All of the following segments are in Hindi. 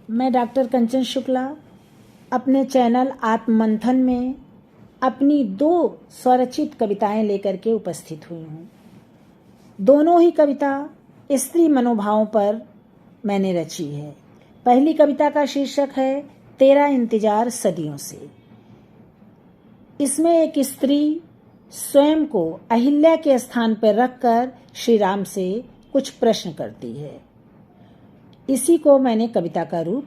मैं डॉक्टर कंचन शुक्ला अपने चैनल आत्ममंथन में अपनी 2 स्वरचित कविताएं लेकर के उपस्थित हुई हूँ। दोनों ही कविता स्त्री मनोभावों पर मैंने रची है। पहली कविता का शीर्षक है तेरा इंतजार सदियों से। इसमें एक स्त्री स्वयं को अहिल्या के स्थान पर रखकर श्री राम से कुछ प्रश्न करती है। इसी को मैंने कविता का रूप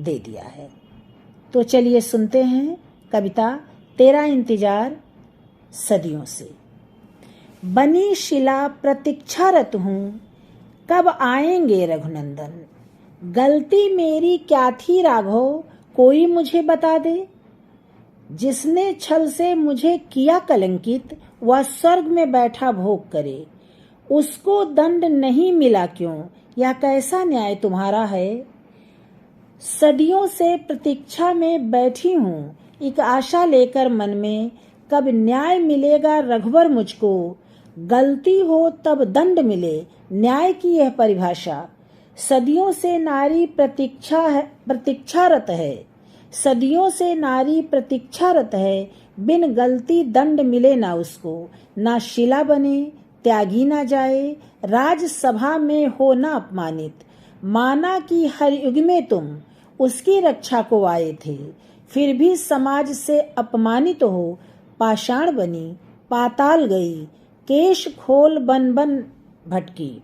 दे दिया है। तो चलिए सुनते हैं कविता तेरा इंतजार सदियों से। बनी शिला प्रतीक्षारत हूँ, कब आएंगे रघुनंदन। गलती मेरी क्या थी राघव, कोई मुझे बता दे। जिसने छल से मुझे किया कलंकित, वह स्वर्ग में बैठा भोग करे। उसको दंड नहीं मिला क्यों, यह कैसा न्याय तुम्हारा है। सदियों से प्रतीक्षा में बैठी हूँ, एक आशा लेकर मन में, कब न्याय मिलेगा रघुवर मुझको। गलती हो तब दंड मिले, न्याय की यह परिभाषा। सदियों से नारी प्रतीक्षारत है। सदियों से नारी प्रतीक्षारत है, बिन गलती दंड मिले ना उसको। ना शिला बने त्यागी ना जाए, राजसभा में हो ना अपमानित। माना कि हर युग में तुम उसकी रक्षा को आए थे, फिर भी समाज से अपमानित हो पाषाण बनी पाताल गई। केश खोल बन बन भटकी,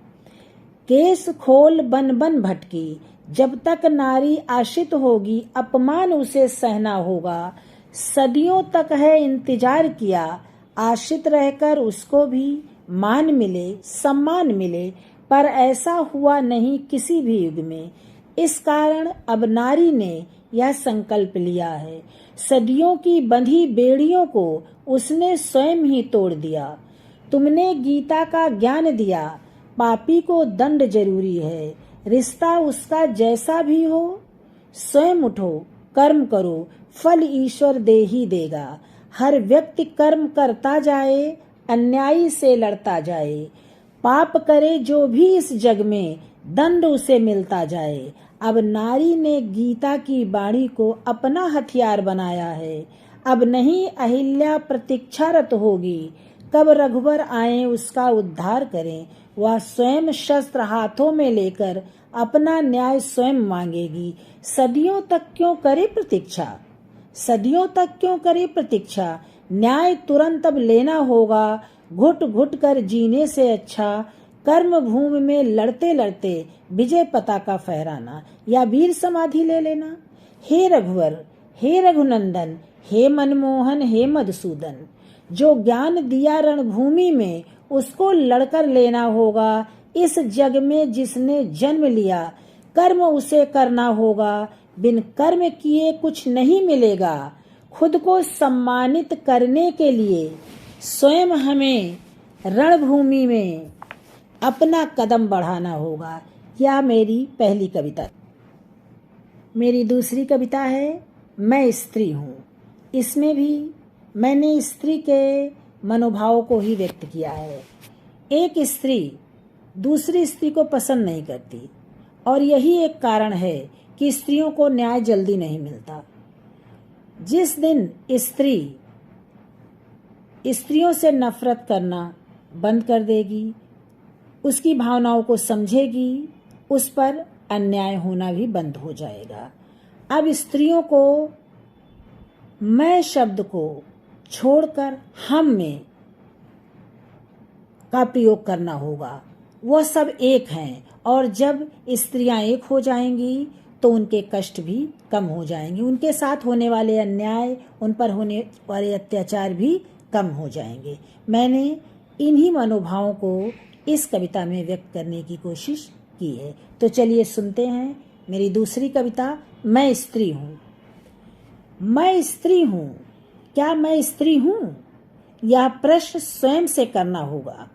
केश खोल बन बन भटकी। जब तक नारी आश्रित होगी, अपमान उसे सहना होगा। सदियों तक है इंतजार किया, आश्रित रहकर उसको भी मान मिले सम्मान मिले, पर ऐसा हुआ नहीं किसी भी युग में। इस कारण अब नारी ने यह संकल्प लिया है, सदियों की बंधी बेड़ियों को उसने स्वयं ही तोड़ दिया। तुमने गीता का ज्ञान दिया, पापी को दंड जरूरी है। रिश्ता उसका जैसा भी हो, स्वयं उठो कर्म करो, फल ईश्वर दे ही देगा। हर व्यक्ति कर्म करता जाए, अन्यायी से लड़ता जाए। पाप करे जो भी इस जग में, दंड उसे मिलता जाए। अब नारी ने गीता की वाणी को अपना हथियार बनाया है। अब नहीं अहिल्या प्रतीक्षारत होगी, कब रघुवर आए उसका उद्धार करें। वह स्वयं शस्त्र हाथों में लेकर अपना न्याय स्वयं मांगेगी। सदियों तक क्यों करे प्रतीक्षा, सदियों तक क्यों करे प्रतीक्षा। न्याय तुरंत अब लेना होगा, घुट घुट कर जीने से अच्छा। कर्म भूमि में लड़ते लड़ते विजय पताका फहराना, या वीर समाधि ले लेना। हे रघुवर, हे रघुनंदन, हे मनमोहन, हे मधुसूदन। जो ज्ञान दिया रणभूमि में, उसको लड़कर लेना होगा। इस जग में जिसने जन्म लिया, कर्म उसे करना होगा। बिन कर्म किए कुछ नहीं मिलेगा। खुद को सम्मानित करने के लिए स्वयं हमें रणभूमि में अपना कदम बढ़ाना होगा। यह मेरी पहली कविता। मेरी दूसरी कविता है मैं स्त्री हूँ। इसमें भी मैंने स्त्री के मनोभाव को ही व्यक्त किया है। एक स्त्री दूसरी स्त्री को पसंद नहीं करती, और यही एक कारण है कि स्त्रियों को न्याय जल्दी नहीं मिलता। जिस दिन स्त्री स्त्रियों से नफरत करना बंद कर देगी, उसकी भावनाओं को समझेगी, उस पर अन्याय होना भी बंद हो जाएगा। अब स्त्रियों को मैं शब्द को छोड़कर हम में का प्रयोग करना होगा। वह सब एक हैं, और जब स्त्रियां एक हो जाएंगी तो उनके कष्ट भी कम हो जाएंगे। उनके साथ होने वाले अन्याय, उन पर होने वाले अत्याचार भी कम हो जाएंगे। मैंने इन्हीं मनोभावों को इस कविता में व्यक्त करने की कोशिश की है। तो चलिए सुनते हैं मेरी दूसरी कविता मैं स्त्री हूँ। मैं स्त्री हूँ, क्या मैं स्त्री हूँ, यह प्रश्न स्वयं से करना होगा।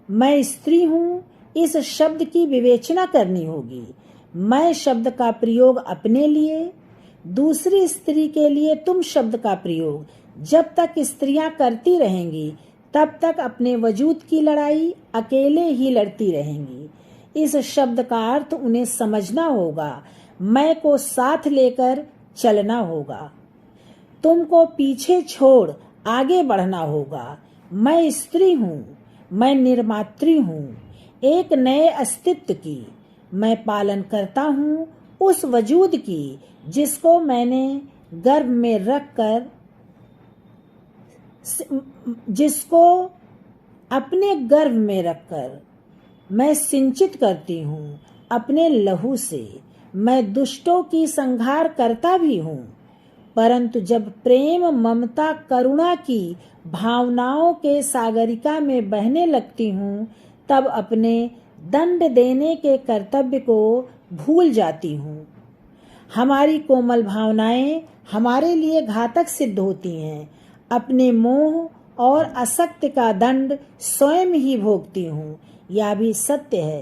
मैं स्त्री हूँ, इस शब्द की विवेचना करनी होगी। मैं शब्द का प्रयोग अपने लिए, दूसरी स्त्री के लिए तुम शब्द का प्रयोग जब तक स्त्रियां करती रहेंगी, तब तक अपने वजूद की लड़ाई अकेले ही लड़ती रहेंगी। इस शब्द का अर्थ उन्हें समझना होगा। मैं को साथ लेकर चलना होगा। तुमको पीछे छोड़ आगे बढ़ना होगा। मैं स्त्री हूँ, मैं निर्मात्री हूँ एक नए अस्तित्व की। मैं पालन करता हूँ उस वजूद की जिसको मैंने गर्भ में रखकर जिसको अपने गर्भ में रखकर मैं सिंचित करती हूँ अपने लहू से। मैं दुष्टों की संहार करता भी हूँ, परंतु जब प्रेम ममता करुणा की भावनाओं के सागरिका में बहने लगती हूँ तब अपने दंड देने के कर्तव्य को भूल जाती हूँ। हमारी कोमल भावनाएं हमारे लिए घातक सिद्ध होती हैं। अपने मोह और असक्ति का दंड स्वयं ही भोगती हूँ। यह भी सत्य है,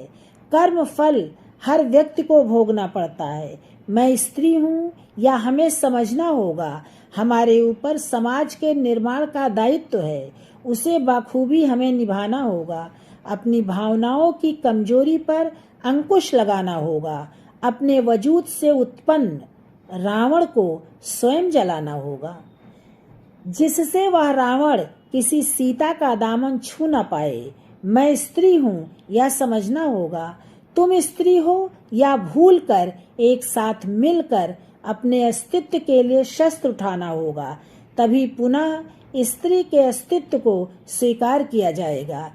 कर्म फल हर व्यक्ति को भोगना पड़ता है। मैं स्त्री हूँ या हमें समझना होगा, हमारे ऊपर समाज के निर्माण का दायित्व है, उसे बखूबी हमें निभाना होगा। अपनी भावनाओं की कमजोरी पर अंकुश लगाना होगा। अपने वजूद से उत्पन्न रावण को स्वयं जलाना होगा, जिससे वह रावण किसी सीता का दामन छू न पाए। मैं स्त्री हूँ यह समझना होगा। तुम स्त्री हो या भूलकर एक साथ मिलकर अपने अस्तित्व के लिए शस्त्र उठाना होगा, तभी पुनः स्त्री के अस्तित्व को स्वीकार किया जाएगा।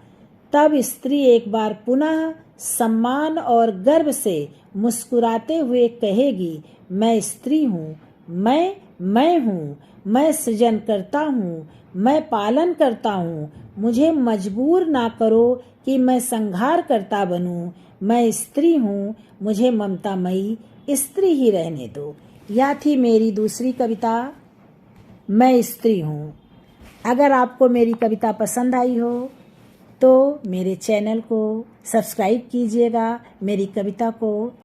तब स्त्री एक बार पुनः सम्मान और गर्व से मुस्कुराते हुए कहेगी, मैं स्त्री हूँ, मैं हूँ, मैं सृजन करता हूँ, मैं पालन करता हूँ। मुझे मजबूर ना करो कि मैं संहार करता बनूं। मैं स्त्री हूँ, मुझे ममतामयी स्त्री ही रहने दो। यह थी मेरी दूसरी कविता, मैं स्त्री हूँ। अगर आपको मेरी कविता पसंद आई हो तो मेरे चैनल को सब्सक्राइब कीजिएगा, मेरी कविता को